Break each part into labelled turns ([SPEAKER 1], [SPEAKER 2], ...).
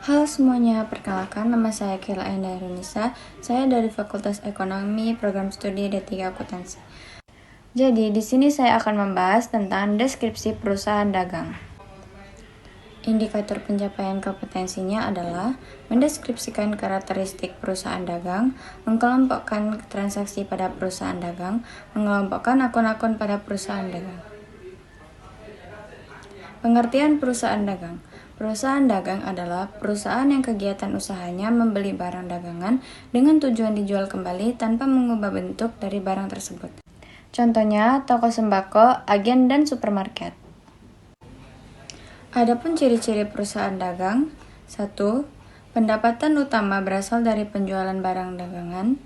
[SPEAKER 1] Halo semuanya, perkenalkan nama saya Kela Enda Irunisa. Saya dari Fakultas Ekonomi, Program Studi D3 Akuntansi. Jadi, di sini saya akan membahas tentang deskripsi perusahaan dagang. Indikator pencapaian kompetensinya adalah mendeskripsikan karakteristik perusahaan dagang, mengelompokkan transaksi pada perusahaan dagang, mengelompokkan akun-akun pada perusahaan dagang. Pengertian perusahaan dagang. Perusahaan dagang adalah perusahaan yang kegiatan usahanya membeli barang dagangan dengan tujuan dijual kembali tanpa mengubah bentuk dari barang tersebut. Contohnya, toko sembako, agen, dan supermarket. Adapun ciri-ciri perusahaan dagang: 1. Pendapatan utama berasal dari penjualan barang dagangan.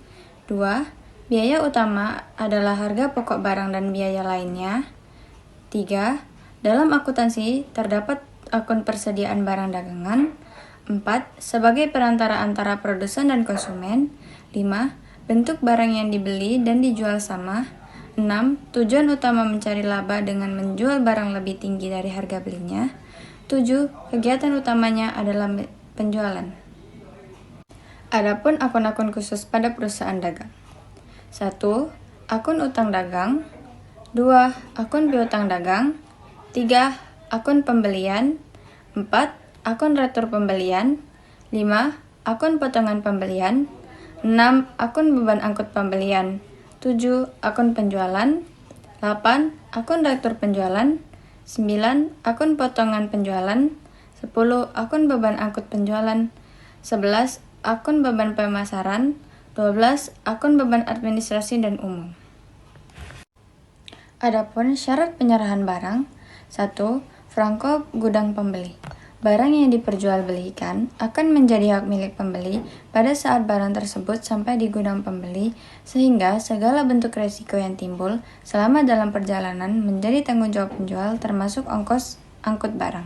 [SPEAKER 1] 2. Biaya utama adalah harga pokok barang dan biaya lainnya. 3. Dalam akuntansi terdapat akun persediaan barang dagangan. 4. Sebagai perantara antara produsen dan konsumen. 5. Bentuk barang yang dibeli dan dijual sama. 6. Tujuan utama mencari laba dengan menjual barang lebih tinggi dari harga belinya. 7. Kegiatan utamanya adalah penjualan. Adapun akun-akun khusus pada perusahaan dagang. 1. Akun utang dagang. 2. Akun piutang dagang. 3. Akun pembelian. 4. Akun retur pembelian. 5. Akun potongan pembelian. 6. Akun beban angkut pembelian. 7. Akun penjualan. 8. Akun retur penjualan. 9. Akun potongan penjualan. 10. Akun beban angkut penjualan. 11. Akun beban pemasaran. 12. Akun beban administrasi dan umum. Adapun syarat penyerahan barang. 1. Franko gudang pembeli. Barang yang diperjualbelikan akan menjadi hak milik pembeli pada saat barang tersebut sampai di gudang pembeli, sehingga segala bentuk resiko yang timbul selama dalam perjalanan menjadi tanggung jawab penjual termasuk ongkos angkut barang.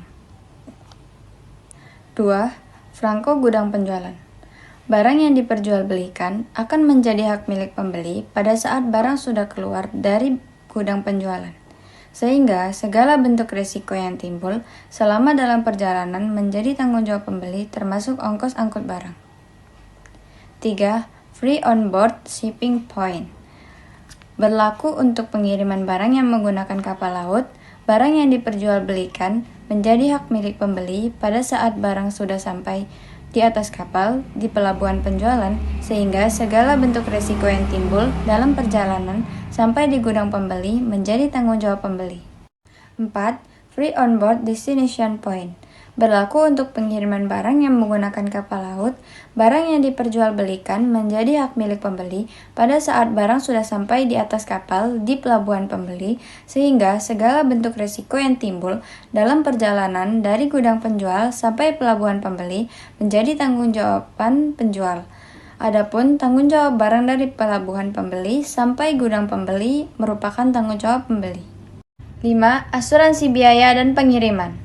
[SPEAKER 1] 2. Franko gudang penjualan. Barang yang diperjualbelikan akan menjadi hak milik pembeli pada saat barang sudah keluar dari gudang penjualan, sehingga segala bentuk risiko yang timbul selama dalam perjalanan menjadi tanggung jawab pembeli termasuk ongkos angkut barang. 3. Free on board shipping point. Berlaku untuk pengiriman barang yang menggunakan kapal laut. Barang yang diperjualbelikan menjadi hak milik pembeli pada saat barang sudah sampai di atas kapal di pelabuhan penjualan, sehingga segala bentuk risiko yang timbul dalam perjalanan sampai di gudang pembeli menjadi tanggung jawab pembeli. 4. Free on board destination point. Berlaku untuk pengiriman barang yang menggunakan kapal laut. Barang yang diperjualbelikan menjadi hak milik pembeli pada saat barang sudah sampai di atas kapal di pelabuhan pembeli, sehingga segala bentuk risiko yang timbul dalam perjalanan dari gudang penjual sampai pelabuhan pembeli menjadi tanggung jawaban penjual. Adapun tanggung jawab barang dari pelabuhan pembeli sampai gudang pembeli merupakan tanggung jawab pembeli. 5. Asuransi biaya dan pengiriman.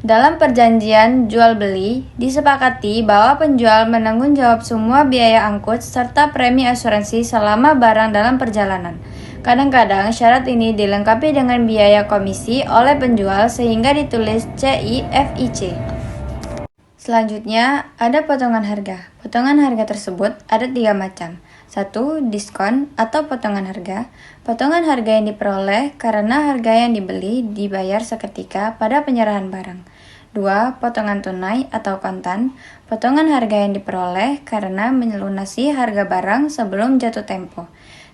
[SPEAKER 1] Dalam perjanjian jual-beli, disepakati bahwa penjual menanggung jawab semua biaya angkut serta premi asuransi selama barang dalam perjalanan. Kadang-kadang syarat ini dilengkapi dengan biaya komisi oleh penjual sehingga ditulis CIFIC. Selanjutnya, ada potongan harga. Potongan harga tersebut ada 3 macam. 1. Diskon atau potongan harga. Potongan harga yang diperoleh karena harga yang dibeli dibayar seketika pada penyerahan barang. 2. Potongan tunai atau kontan. Potongan harga yang diperoleh karena melunasi harga barang sebelum jatuh tempo.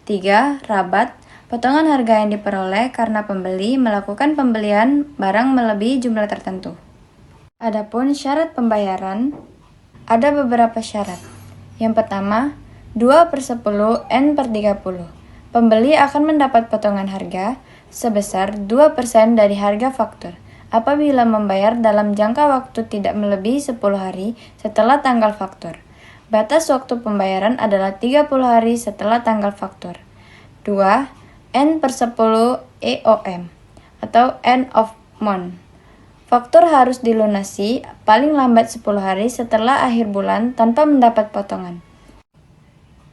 [SPEAKER 1] 3. Rabat. Potongan harga yang diperoleh karena pembeli melakukan pembelian barang melebihi jumlah tertentu. Adapun syarat pembayaran, ada beberapa syarat. Yang pertama, 2/10 N/30. Pembeli akan mendapat potongan harga sebesar 2% dari harga faktur apabila membayar dalam jangka waktu tidak melebihi 10 hari setelah tanggal faktur. Batas waktu pembayaran adalah 30 hari setelah tanggal faktur. 2. N/10 EOM atau end of month. Faktur harus dilunasi paling lambat 10 hari setelah akhir bulan tanpa mendapat potongan.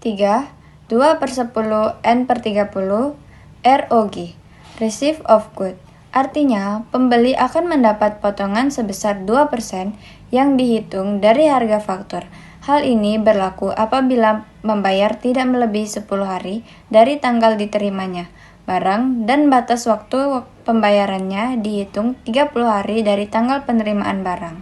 [SPEAKER 1] 3. 2/10 N/30 ROG Receipt of Good Artinya, pembeli akan mendapat potongan sebesar 2% yang dihitung dari harga faktur. Hal ini berlaku apabila membayar tidak melebihi 10 hari dari tanggal diterimanya barang dan batas waktu pembayarannya dihitung 30 hari dari tanggal penerimaan barang.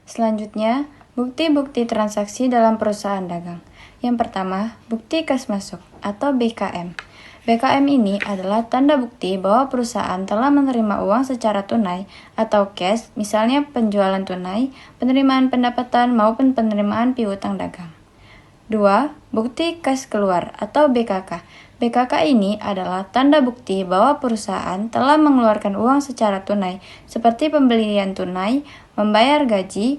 [SPEAKER 1] Selanjutnya, bukti-bukti transaksi dalam perusahaan dagang. Yang pertama, bukti kas masuk atau BKM. BKM ini adalah tanda bukti bahwa perusahaan telah menerima uang secara tunai atau cash, misalnya penjualan tunai, penerimaan pendapatan, maupun penerimaan piutang dagang. 2. Bukti kas keluar atau BKK. BKK ini adalah tanda bukti bahwa perusahaan telah mengeluarkan uang secara tunai, seperti pembelian tunai, membayar gaji,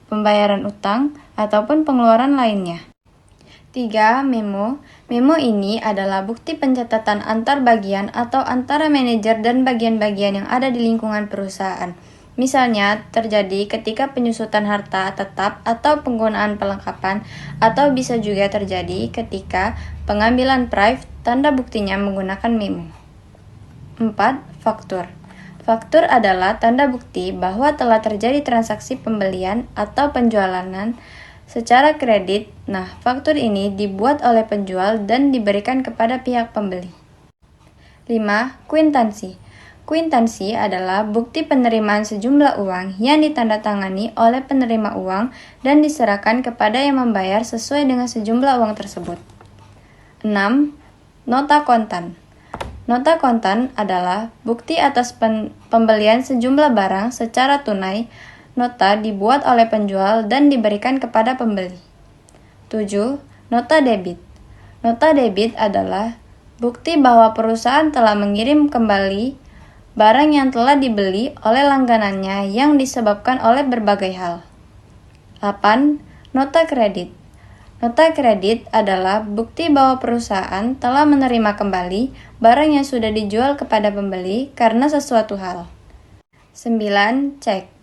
[SPEAKER 1] pembayaran utang, ataupun pengeluaran lainnya. 3. Memo. Memo ini adalah bukti pencatatan antar bagian atau antara manajer dan bagian-bagian yang ada di lingkungan perusahaan. Misalnya, terjadi ketika penyusutan harta tetap atau penggunaan perlengkapan, atau bisa juga terjadi ketika pengambilan prive, tanda buktinya menggunakan memo. 4. Faktur. Faktur adalah tanda bukti bahwa telah terjadi transaksi pembelian atau penjualan secara kredit. Nah, faktur ini dibuat oleh penjual dan diberikan kepada pihak pembeli. 5. Kuitansi. Kuitansi adalah bukti penerimaan sejumlah uang yang ditandatangani oleh penerima uang dan diserahkan kepada yang membayar sesuai dengan sejumlah uang tersebut. 6. Nota kontan. Nota kontan adalah bukti atas pembelian sejumlah barang secara tunai. Nota dibuat oleh penjual dan diberikan kepada pembeli. 7. Nota debit. Nota debit adalah bukti bahwa perusahaan telah mengirim kembali barang yang telah dibeli oleh langganannya yang disebabkan oleh berbagai hal. 8. Nota kredit. Nota kredit adalah bukti bahwa perusahaan telah menerima kembali barang yang sudah dijual kepada pembeli karena sesuatu hal. 9. Cek.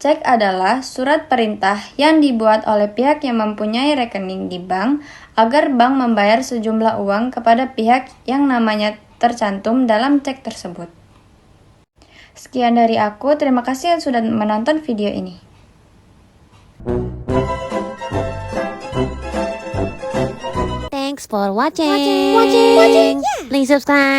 [SPEAKER 1] Cek adalah surat perintah yang dibuat oleh pihak yang mempunyai rekening di bank agar bank membayar sejumlah uang kepada pihak yang namanya tercantum dalam cek tersebut. Sekian dari aku, terima kasih yang sudah menonton video ini.
[SPEAKER 2] Thanks for watching. Please subscribe.